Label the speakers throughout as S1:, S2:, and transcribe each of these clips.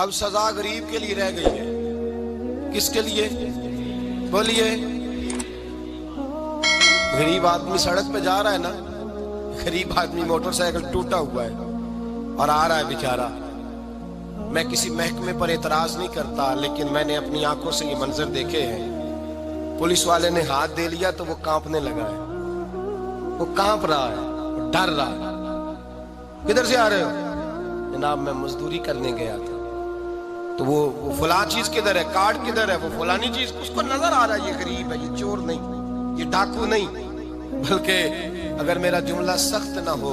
S1: اب سزا غریب کے لیے رہ گئی ہے. کس کے لیے بولیے؟ غریب آدمی سڑک پہ جا رہا ہے نا، غریب آدمی موٹر سائیکل ٹوٹا ہوا ہے اور آ رہا ہے بیچارہ. میں کسی محکمے پر اعتراض نہیں کرتا، لیکن میں نے اپنی آنکھوں سے یہ منظر دیکھے ہیں. پولیس والے نے ہاتھ دے لیا تو وہ کانپنے لگا ہے، وہ کانپ رہا ہے، ڈر رہا ہے. کدھر سے آ رہے ہو؟ جناب میں مزدوری کرنے گیا تھا. تو وہ فلاں چیز کدھر ہے، کارڈ کدھر ہے، وہ فلانی چیز. اس کو نظر آ رہا ہے یہ غریب ہے، یہ چور نہیں، یہ ڈاکو نہیں. بلکہ اگر میرا جملہ سخت نہ ہو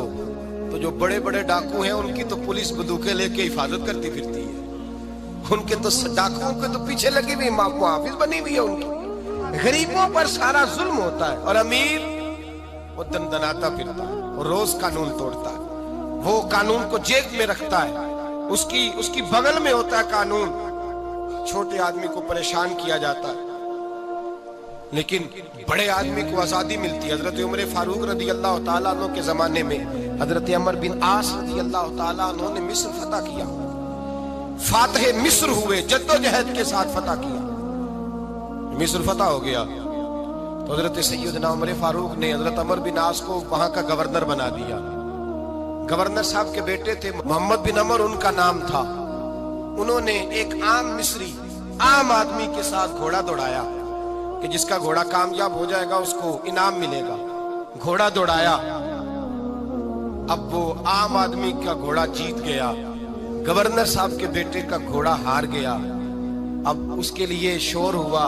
S1: تو جو بڑے بڑے ڈاکو ہیں ان کی تو پولیس بندوقیں لے کے حفاظت کرتی پھرتی ہے. ان کے تو ڈاکوؤں کے تو پیچھے لگی ہوئی محافظ بنی ہوئی ہے ان کی. غریبوں پر سارا ظلم ہوتا ہے اور امیر وہ دندناتا پھرتا ہے اور روز قانون توڑتا ہے. وہ قانون کو جیب میں رکھتا ہے، اس کی بغل میں ہوتا ہے قانون. چھوٹے آدمی کو پریشان کیا جاتا ہے لیکن بڑے آدمی کو آزادی ملتی ہے. حضرت عمر فاروق رضی اللہ تعالیٰ عنہ کے زمانے میں حضرت عمر بن عاص رضی اللہ تعالیٰ عنہ نے مصر فتح کیا. فاتح مصر ہوئے، جدوجہد کے ساتھ فتح کیا. مصر فتح ہو گیا تو حضرت سیدنا عمر فاروق نے حضرت عمر بن عاص کو وہاں کا گورنر بنا دیا. گورنر صاحب کے بیٹے تھے، محمد بن عمر ان کا نام تھا. انہوں نے ایک عام مصری، عام آدمی کے ساتھ گھوڑا دوڑایا کہ جس کا گھوڑا کامیاب ہو جائے گا اس کو انعام ملے گا. گھوڑا دوڑایا، اب وہ عام آدمی کا گھوڑا جیت گیا، گورنر صاحب کے بیٹے کا گھوڑا ہار گیا. اب اس کے لیے شور ہوا،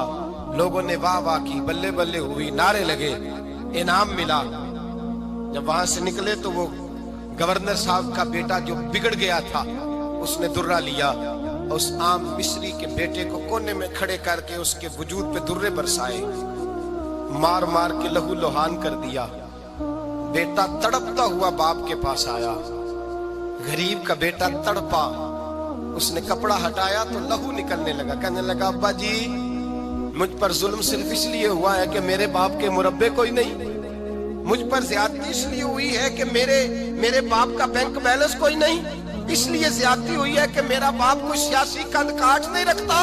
S1: لوگوں نے واہ واہ کی، بلے بلے ہوئی، نعرے لگے، انعام ملا. جب وہاں سے نکلے تو وہ گورنر صاحب کا بیٹا جو بگڑ گیا تھا اس نے درہ لیا، اس عام مصری کے بیٹے کو کونے میں کھڑے کر کے اس کے وجود پہ درے برسائے، مار مار کے لہو لہان کر دیا. بیٹا تڑپتا ہوا باپ کے پاس آیا، غریب کا بیٹا تڑپا. اس نے کپڑا ہٹایا تو لہو نکلنے لگا. کہنے لگا ابا جی مجھ پر ظلم صرف اس لیے ہوا ہے کہ میرے باپ کے مربے کوئی نہیں. مجھ پر زیادتی اس لیے ہوئی ہے کہ میرے باپ کا بینک بیلنس کوئی نہیں. اس لیے زیادتی ہوئی ہے کہ میرا باپ کوئی سیاسی قد کاٹ نہیں رکھتا.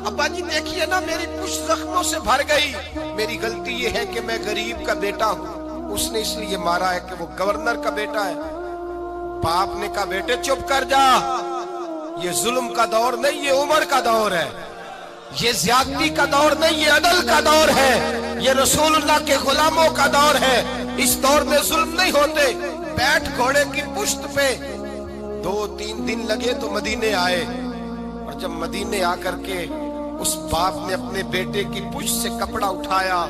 S1: ابا جی دیکھیے نا میری پشت زخموں سے بھر گئی. میری غلطی یہ ہے کہ میں غریب کا بیٹا ہوں. اس نے اس لیے مارا ہے کہ وہ گورنر کا بیٹا ہے. باپ نے کہا بیٹے چپ کر جا، یہ ظلم کا دور نہیں، یہ عمر کا دور ہے. یہ زیادتی کا دور نہیں، یہ عدل کا دور ہے. یہ رسول اللہ کے غلاموں کا دور ہے. اس دور میں ظلم نہیں ہوتے. بیٹھ گھوڑے کی پشت پہ. 2-3 دن لگے تو مدینے آئے، اور جب مدینے آ کر کے اس باپ نے اپنے بیٹے کی پشت سے کپڑا اٹھایا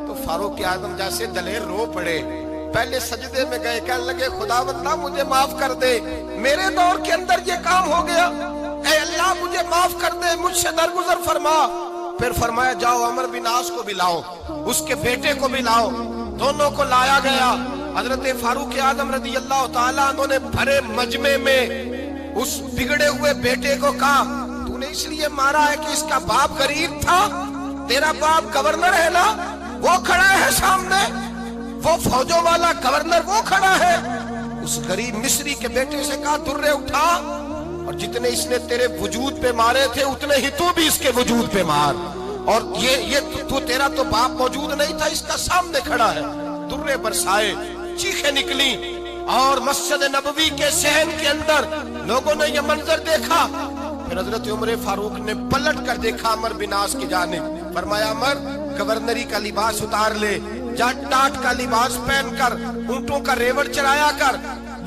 S1: تو فاروق اعظم جیسے دلیر رو پڑے. پہلے سجدے میں گئے، کہنے لگے خداوند مجھے معاف کر دے، میرے دور کے اندر یہ کام ہو گیا. اے اللہ مجھے معاف کر دے، مجھ سے درگزر فرما. پھر فرمایا جاؤ عمر بن عاص کو بھی لاؤ، اس کے بیٹے کو بھی لاؤ. دونوں کو لایا گیا. حضرت فاروق اعظم رضی اللہ تعالیٰ عنہ نے بھرے مجمع میں اس بگڑے ہوئے بیٹے کو کہا تو نے اس لیے مارا ہے کہ اس کا باپ غریب تھا، تیرا باپ گورنر ہے نا، وہ کھڑا ہے سامنے، وہ فوجوں والا گورنر وہ کھڑا ہے. اس غریب مصری کے بیٹے سے کہا درے اٹھا، اور جتنے اس نے تیرے وجود پہ مارے تھے اتنے ہی تو بھی اس کے وجود پہ مار. اور یہ تو تیرا تو باپ موجود نہیں تھا، اس کا سامنے کھڑا ہے. درے برسائے، چیخیں نکلی، اور مسجد نبوی کے صحن کے اندر لوگوں نے یہ منظر دیکھا. پھر حضرت عمر فاروق نے پلٹ کر دیکھا عمر بن عاص کی جانب. فرمایا عمر گورنری کا لباس اتار لے، جا ٹاٹ کا لباس پہن کر اونٹوں کا ریوڑ چرایا کر.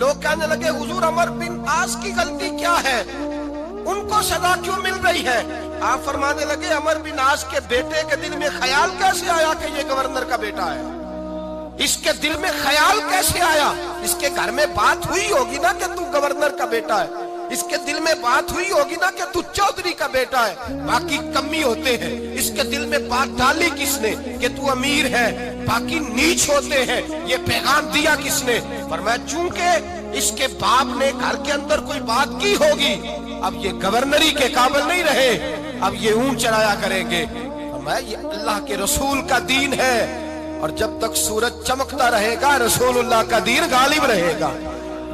S1: لوگ کہنے لگے حضور عمر بن عاص کی غلطی کیا ہے، ان کو سزا کیوں مل رہی ہے؟ آپ فرمانے لگے عمر بن عاص کے بیٹے کے دل میں خیال کیسے آیا کہ یہ گورنر کا بیٹا ہے؟ اس کے دل میں خیال کیسے آیا؟ اس کے گھر میں بات ہوئی ہوگی نا کہ تو گورنر کا بیٹا ہے. اس کے دل میں بات ہوئی ہوگی نا کہ تو چودھری کا بیٹا ہے. باقی کمی ہوتے ہیں، اس کے دل میں بات ڈالی کس نے کہ تو امیر ہے؟ باقی نیچ ہوتے ہیں، یہ پیغام دیا کس نے؟ فرمایا چونکہ اس کے باپ نے گھر کے اندر کوئی بات کی ہوگی، اب یہ گورنری کے قابل نہیں رہے، اب یہ اونٹ چرایا کریں گے. فرمایا یہ اللہ کے رسول کا دین ہے، اور جب تک سورج چمکتا رہے گا رسول اللہ کا دین غالب رہے گا.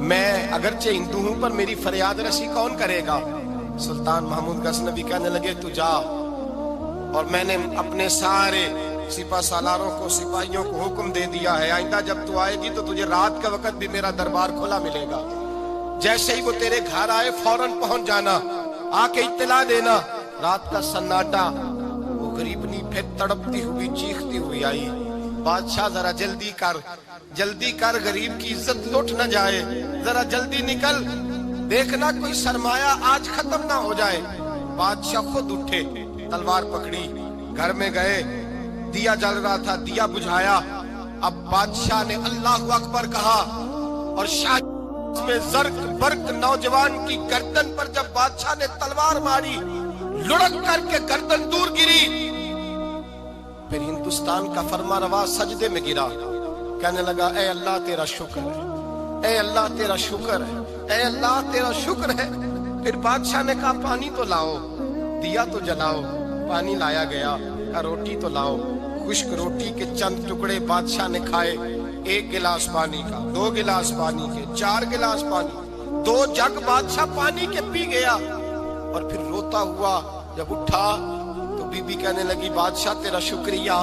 S1: میں اگرچہ ہندو ہوں پر میری فریاد رسی کون کرے گا؟ سلطان محمود غزنوی کہنے لگے تو جا، اور میں نے اپنے سارے سپہ سالاروں کو، سپاہیوں کو حکم دے دیا ہے آئندہ جب تو آئے گی تو تجھے رات کا وقت بھی میرا دربار کھلا ملے گا، جیسے ہی وہ تیرے گھر آئے فوراً پہنچ جانا، آ کے اطلاع دینا۔ رات کا سناٹا، وہ غریبنی پھر تڑپتی ہوئی چیختی ہوئی آئی، بادشاہ ذرا جلدی کر غریب کی عزت لوٹ نہ جائے، ذرا جلدی نکل، دیکھنا کوئی سرمایہ آج ختم نہ ہو جائے۔ بادشاہ خود اٹھے، تلوار پکڑی، گھر میں گئے، دیا جل رہا تھا، دیا بجھایا۔ اب بادشاہ نے اللہ اکبر کہا، اور شاہ میں زرق برق نوجوان کی گردن پر جب بادشاہ نے تلوار ماری، لڑک کر کے گردن دور گری۔ پھر ہندوستان کا فرما روا سجدے میں گرا، کہنے لگا اے اللہ تیرا شکر ہے، اے اللہ تیرا شکر ہے، اے اللہ تیرا شکر ہے۔ پھر بادشاہ نے کہا پانی تو لاؤ، دیا تو جلاؤ، پانی لایا گیا، کہا روٹی تو لاؤ۔ خشک روٹی کے چند ٹکڑے بادشاہ نے کھائے، 1 گلاس پانی کا، 2 گلاس پانی کے، 4 گلاس پانی، 2 جگ بادشاہ پانی کے پی گیا۔ اور پھر روتا ہوا جب اٹھا تو بی بی کہنے لگی بادشاہ تیرا شکریہ،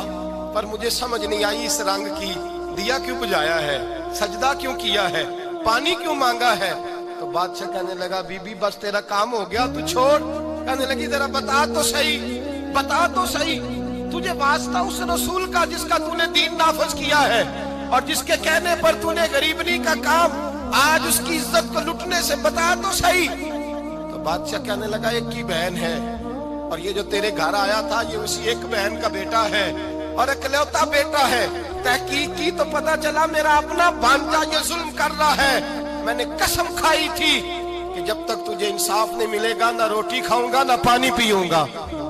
S1: پر مجھے سمجھ نہیں آئی اس رنگ کی، دیا کیوں بجھایا ہے، سجدہ کیوں کیا ہے، پانی کیوں مانگا ہے؟ تو بادشاہ کہنے لگا بی بی بس تیرا کام ہو گیا، تو چھوڑ۔ کہنے لگی ذرا بتا تو صحیح، تجھے واسطہ اس رسول کا جس کا تو نے دین نافذ کیا ہے، اور جس کے کہنے پر تو نے غریبنی کا کام آج اس کی عزت کو لٹنے سے، بتا تو صحیح۔ تو بادشاہ کہنے لگا ایک ہی بہن ہے، اور یہ جو تیرے گھر آیا تھا یہ اسی ایک بہن کا بیٹا ہے، اور اکلوتا بیٹا ہے۔ تحقیق کی تو پتا چلا میرا اپنا بھانجا یہ ظلم کر رہا ہے۔ میں نے قسم کھائی تھی کہ جب تک تجھے انصاف نہیں ملے گا نہ روٹی کھاؤں گا نہ پانی پیوں گا۔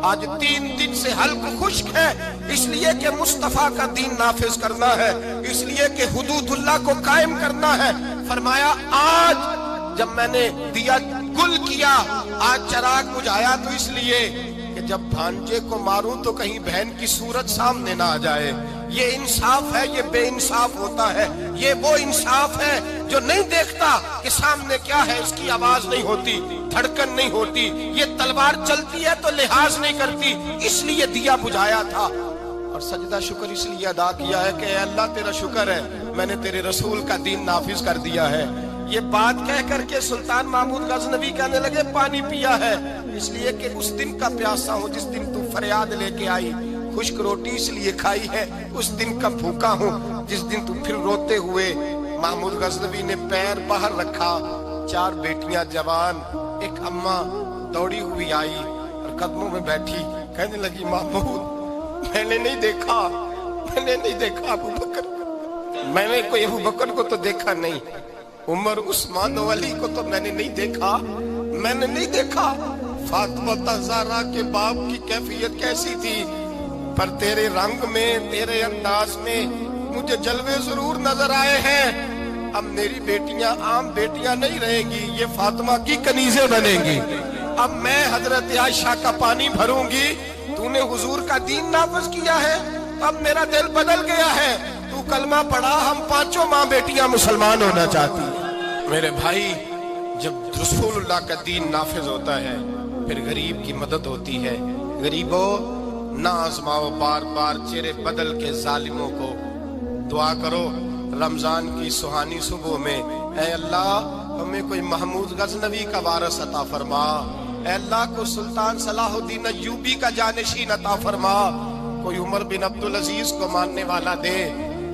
S1: آج 3 دن سے حلق خشک ہے، اس لیے کہ مصطفیٰ کا دین نافذ کرنا ہے، اس لیے کہ حدود اللہ کو قائم کرنا ہے۔ فرمایا آج جب میں نے دیا گل کیا، آج چراغ بجھایا تو اس لیے کہ جب بھانجے کو ماروں تو کہیں بہن کی صورت سامنے نہ آ جائے۔ یہ انصاف ہے، یہ بے انصاف ہوتا ہے۔ یہ وہ انصاف ہے جو نہیں دیکھتا کہ سامنے کیا ہے، اس کی آواز نہیں ہوتی، دھڑکن نہیں ہوتی، یہ تلوار چلتی ہے تو لحاظ نہیں کرتی، اس لیے دیا بجھایا تھا۔ اور سجدہ شکر اس لیے ادا کیا ہے کہ اے اللہ تیرا شکر ہے، میں نے تیرے رسول کا دین نافذ کر دیا ہے۔ یہ بات کہہ کر کے سلطان محمود غزنوی کہنے لگے پانی پیا ہے، اس لیے کہ اس دن کا پیاسا ہوں جس دن تو فریاد لے کے آئی، خشک روٹی اس لیے کھائی ہے اس دن کا بھوکا ہوں جس دن تو پھر روتے ہوئے۔ محمود غزنوی نے پیر باہر رکھا، 4 بیٹیاں جوان، ایک اماں دوڑی ہوئی آئی اور قدموں میں بیٹھی، کہنے لگی محمود میں نے نہیں دیکھا ابو بکر، میں نے کوئی ابو بکر کو تو دیکھا نہیں، عمر عثمان و علی کو تو میں نے نہیں دیکھا، فاطمہ زہرا کے باپ کی کیفیت کیسی تھی، پر تیرے رنگ میں، تیرے انداز میں مجھے جلوے ضرور نظر آئے ہیں۔ اب میری بیٹیاں عام بیٹیاں نہیں رہیں گی، یہ فاطمہ کی کنیزیں بنیں گی۔ اب میں حضرت عائشہ کا پانی بھروں گی، تو نے حضور کا دین نافذ کیا ہے، اب میرا دل بدل گیا ہے، تو کلمہ پڑھا، ہم 5 ماں بیٹیاں مسلمان ہونا چاہتی ہیں۔ میرے بھائی، جب رسول اللہ کا دین نافذ ہوتا ہے پھر غریب کی مدد ہوتی ہے۔ غریبوں نہ آزماؤ بار بار چہرے بدل کے ظالموں کو، دعا کرو رمضان کی سہانی صبح میں، اے اللہ ہمیں کوئی محمود غزنوی کا وارث عطا فرما، اے اللہ کو سلطان صلاح الدین ایوبی کا جانشین عطا فرما، کوئی عمر بن عبدالعزیز کو ماننے والا دے،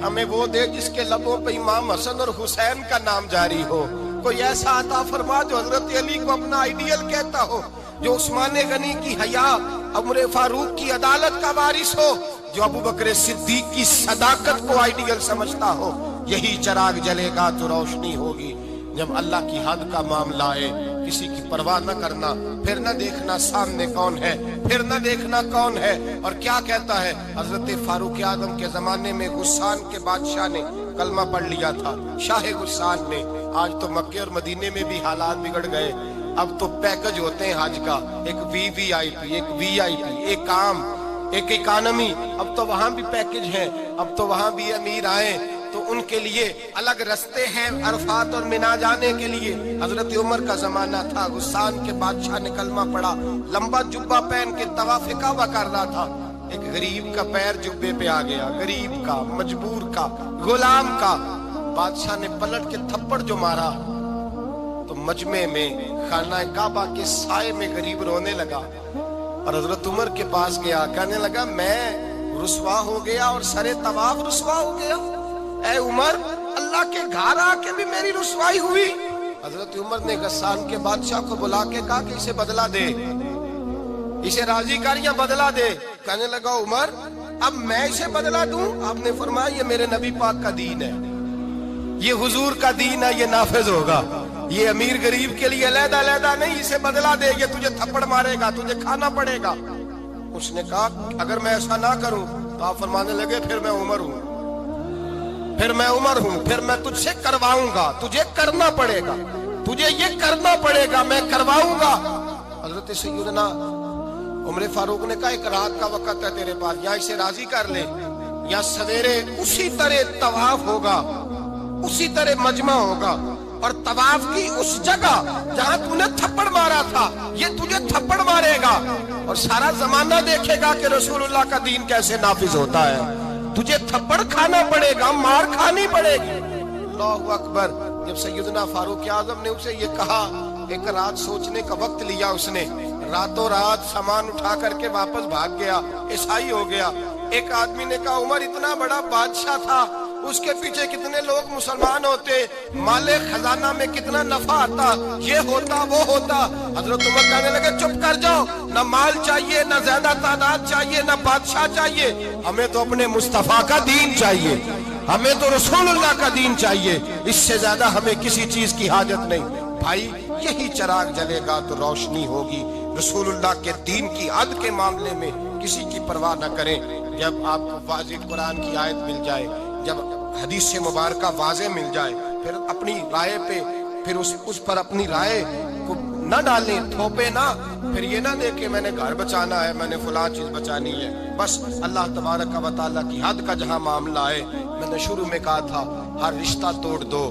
S1: ہمیں وہ دے جس کے لبوں پہ امام حسن اور حسین کا نام جاری ہو، کوئی ایسا عطا فرما جو حضرت علی کو اپنا آئیڈیل کہتا ہو، جو عثمان غنی کی حیا، عمر فاروق کی عدالت کا وارث ہو، جو ابو بکر صدیق کی صداقت کو آئیڈیل سمجھتا ہو۔ یہی چراغ جلے گا تو روشنی ہوگی۔ جب اللہ کی حد کا معاملہ آئے کسی کی پرواہ نہ کرنا، پھر نہ دیکھنا سامنے کون ہے، پھر نہ دیکھنا کون ہے۔ اور کیا کہتا ہے حضرت فاروق اعظم کے زمانے میں غسان کے بادشاہ نے کلمہ پڑھ لیا تھا، شاہ غسان نے۔ آج تو مکے اور مدینے میں بھی حالات بگڑ گئے، اب تو پیکج ہوتے ہیں حج کا، ایک وی آئی پی، ایک وی آئی پی، ایک عام، ایک اکانومی، اب تو وہاں بھی پیکج ہیں، اب تو وہاں بھی امیر آئیں تو ان کے لیے الگ رستے ہیں عرفات اور منا جانے کے لیے۔ حضرت عمر کا زمانہ تھا، غسان کے بادشاہ نے کلمہ پڑھا، لمبا جبہ پہن کے طواف کعبہ کر رہا تھا، ایک غریب کا پیر جبے پہ آ گیا، غریب کا، مجبور کا، غلام کا۔ بادشاہ نے پلٹ کے تھپڑ جو مارا تو مجمع میں خانہ کعبہ کے سائے میں غریب رونے لگا، اور حضرت عمر کے پاس گیا، کہنے لگا میں رسوا ہو گیا اور سرے طواف رسوا ہو گیا۔ اے عمر، اللہ کے گھر آ کے بھی میری رسوائی ہوئی۔ حضرت عمر نے غسان کے بادشاہ کو بلا کے کہا کہ اسے بدلہ دے، اسے راضی کر یا بدلہ دے۔ کہنے لگا عمر اب میں اسے بدلہ دوں؟ آپ نے فرمایا یہ میرے نبی پاک کا دین ہے، یہ حضور کا دین ہے، یہ نافذ ہوگا، یہ امیر غریب کے لیے علیحدہ علیحدہ نہیں، اسے بدلہ دے، یہ تجھے تھپڑ مارے گا، تجھے کھانا پڑے گا۔ اس نے کہا اگر میں ایسا نہ کروں تو آپ فرمانے لگے پھر میں عمر ہوں، پھر میں عمر ہوں، پھر میں تجھ سے کرواؤں گا، تجھے کرنا پڑے گا، تجھے یہ کرنا پڑے گا، میں کرواؤں گا۔ حضرت سیدنا عمر فاروق نے کہا ایک رات کا وقت ہے تیرے پاس، یا اسے راضی کر لے یا سویرے اسی طرح طواف ہوگا، اسی طرح مجمع ہوگا، اور طواف کی اس جگہ جہاں تو نے تھپڑ مارا تھا یہ تجھے تھپڑ مارے گا، اور سارا زمانہ دیکھے گا کہ رسول اللہ کا دین کیسے نافذ ہوتا ہے، تجھے تھپڑ کھانا پڑے گا، مار کھانی پڑے گی۔ اللہ اکبر۔ جب سیدنا فاروق اعظم نے اسے یہ کہا، ایک رات سوچنے کا وقت لیا، اس نے راتوں رات سامان اٹھا کر کے واپس بھاگ گیا، عیسائی ہو گیا۔ ایک آدمی نے کہا عمر اتنا بڑا بادشاہ تھا، اس کے پیچھے کتنے لوگ مسلمان ہوتے، مال خزانہ میں کتنا نفع آتا، یہ ہوتا وہ ہوتا۔ حضرت عمر کہنے لگے چپ کر جاؤ، نہ مال چاہیے، نہ زیادہ تعداد چاہیے، نہ بادشاہ چاہیے، ہمیں تو اپنے مصطفیٰ کا دین چاہیے، ہمیں تو رسول اللہ کا دین چاہیے، اس سے زیادہ ہمیں کسی چیز کی حاجت نہیں۔ بھائی یہی چراغ جلے گا تو روشنی ہوگی۔ رسول اللہ کے دین کی حد کے معاملے میں کسی کی پرواہ نہ کریں۔ جب آپ کو واضح قرآن کی آیت مل جائے، جب حدیث مبارکہ واضح مل جائے، پھر اپنی رائے پہ پھر اس پر اپنی رائے کو نہ ڈالیں، تھوپے نہ، پھر یہ نہ دے کہ میں نے گھر بچانا ہے، میں نے فلاں چیز بچانی ہے۔ بس اللہ تبارک و تعالیٰ کی حد کا جہاں معاملہ ہے، میں نے شروع میں کہا تھا ہر رشتہ توڑ دو،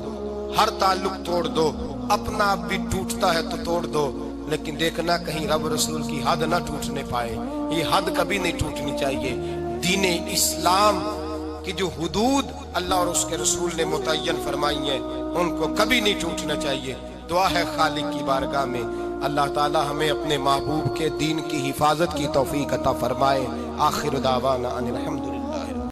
S1: ہر تعلق توڑ دو، اپنا آپ بھی ٹوٹتا ہے تو توڑ دو، لیکن دیکھنا کہیں رب رسول کی حد نہ ٹوٹنے پائے، یہ حد کبھی نہیں ٹوٹنی چاہیے۔ دین اسلام کی جو حدود اللہ اور اس کے رسول نے متعین فرمائی ہیں ان کو کبھی نہیں ٹوٹنا چاہیے۔ دعا ہے خالق کی بارگاہ میں اللہ تعالی ہمیں اپنے محبوب کے دین کی حفاظت کی توفیق عطا فرمائے۔ آخر دعوانا ان الحمد